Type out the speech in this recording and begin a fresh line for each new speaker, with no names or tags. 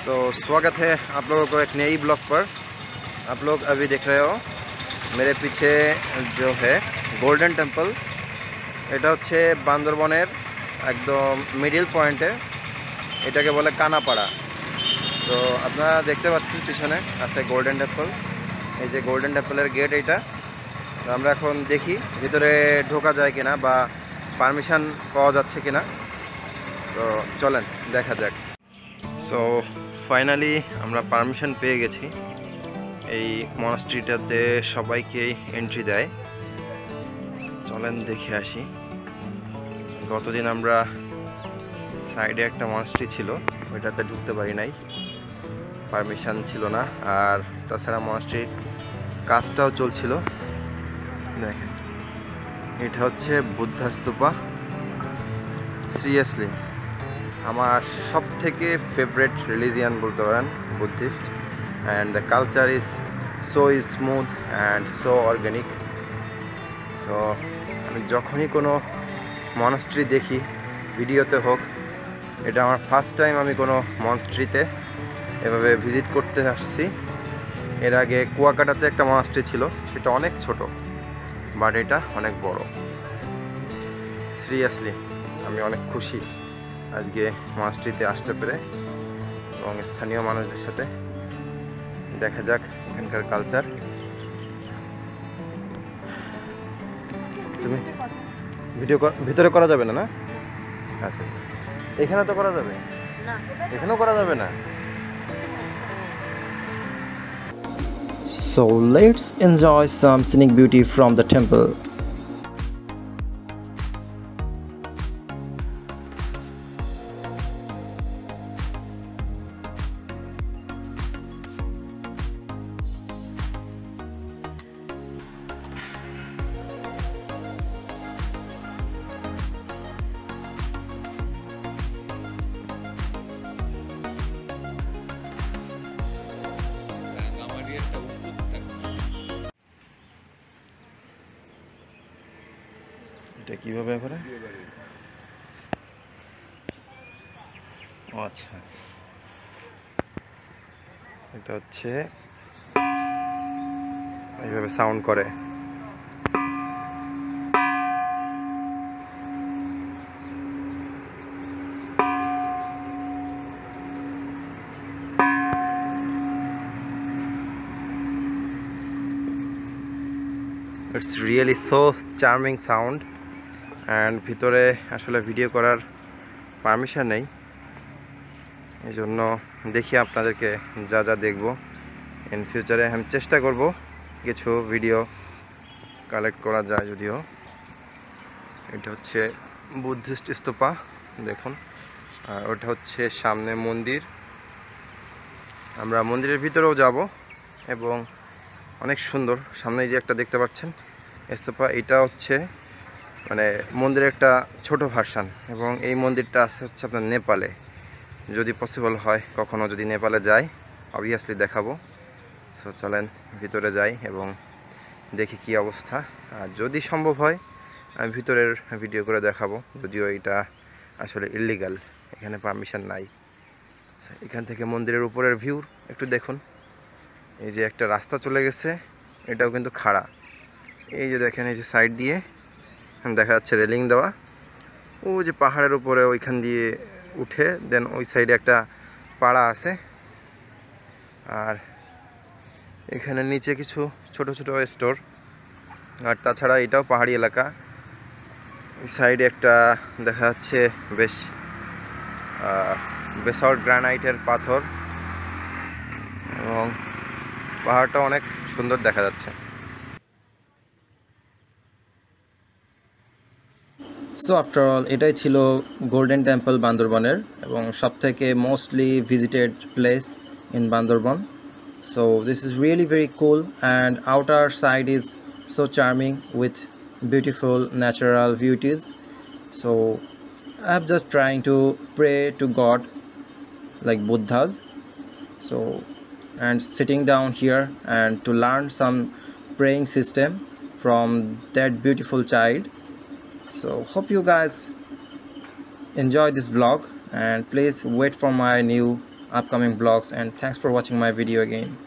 तो स्वागत है आप लोगों को एक नई ब्लॉग पर। आप लोग अभी देख रहे हो मेरे पीछे जो है गोल्डन टेम्पल। এটা হচ্ছে বান্দরবনের একদম মিডল পয়েন্টে, এটাকে বলে কানাপাড়া। তো আপনারা দেখতে পাচ্ছেন পিছনে আছে গোল্ডেন টেম্পল। এই যে গোল্ডেন টেম্পলের গেট এইটা। তো আমরা এখন দেখি ভিতরে ঢোকা যায় কিনা বা পারমিশন পাওয়া যাচ্ছে কিনা। তো চলেন দেখা যাক। সো ফাইনালি আমরা পারমিশন পেয়ে গেছি। এই মনাস্ট্রিটাতে সবাইকেই এন্ট্রি দেয়। চলেন দেখে আসি। গতদিন আমরা সাইডে একটা মনাস্ট্রি ছিল, ওইটাতে ঢুকতে পারি নাই, পারমিশন ছিল না। আর তাছাড়া মনাস্ট্রির কাজটাও চলছিল। দেখেন এটা হচ্ছে বুদ্ধা স্তূপা। সিরিয়াসলি আমার সব থেকে ফেভারিট রিলিজিয়ান বলতে পারেন Buddhist, and the culture is so smooth and so organic. তো আমি যখনই কোনো মনাস্ট্রি দেখি, ভিডিওতে হোক, এটা আমার ফার্স্ট টাইম আমি কোনো মনাস্ট্রিতে এভাবে ভিজিট করতে আসছি। এর আগে কুয়াকাটাতে একটা মনাস্ট্রি ছিল, সেটা অনেক ছোট, বাট এটা অনেক বড়। সিরিয়াসলি আমি অনেক খুশি আজকে মনাস্ট্রিতে আসতে পেরে এবং স্থানীয় মানুষদের সাথে দেখা যাক এখানকার কালচার। তুমি ভিডিও ভিতরে করা যাবে না? না আচ্ছা, এখানে তো করা যাবে না, এখানেও করা যাবে না। So let's enjoy some scenic beauty from the temple. এটা কিভাবে করে? আচ্ছা, এটা হচ্ছে এইভাবে সাউন্ড করে। It's really so charming sound, and ভিতরে আসলে ভিডিও করার পারমিশন নেই, এই জন্য দেখি আপনাদেরকে যা যা দেখব ইন ফিউচারে আমি চেষ্টা করব কিছু ভিডিও কালেক্ট করা যায়। যদিও এটা হচ্ছে বুদ্ধিস্ট স্তূপা দেখুন, আর ওটা হচ্ছে সামনে মন্দির। আমরা মন্দিরের ভিতরেও যাব এবং অনেক সুন্দর। সামনে যে একটা দেখতে পাচ্ছেন স্তূপা, এটা হচ্ছে মানে মন্দিরের একটা ছোট ভার্সান, এবং এই মন্দিরটা আছে হচ্ছে আপনার নেপালে। যদি পসিবল হয় কখনো যদি নেপালে যাই, অবভিয়াসলি দেখাবো। সো চলেন ভিতরে যাই এবং দেখি কি অবস্থা। আর যদি সম্ভব হয় আমি ভিতরের ভিডিও করে দেখাবো, যদিও এটা আসলে ইল্লিগাল, এখানে পারমিশন নাই। এখান থেকে মন্দিরের উপরের ভিউ একটু দেখুন। এই যে একটা রাস্তা চলে গেছে, এটাও কিন্তু খাড়া। এই যে দেখেন, এই যে সাইড দিয়ে দেখা যাচ্ছে রেলিং দেওয়া। ও যে পাহাড়ের উপরে ওইখান দিয়ে উঠে দেন ওই সাইডে একটা পাড়া আছে। আর এখানে নিচে কিছু ছোট ছোট স্টোর। আর তাছাড়া এটাও পাহাড়ি এলাকা। সাইডে একটা দেখা যাচ্ছে বেশ বেসল্ট গ্রানাইটের পাথর, এবং পাহাড়টা অনেক সুন্দর দেখা যাচ্ছে। সো আফটার অল এটাই ছিল গোল্ডেন টেম্পল বান্দরবনের, এবং সবথেকে mostly visited place in Bandarban. So this is really very cool, and outer side is so charming with beautiful natural beauties. So I'm just trying to pray to God like Buddhas. So and sitting down here and to learn some praying system from that beautiful child. So hope you guys enjoy this vlog, and please wait for my new upcoming vlogs, and thanks for watching my video again.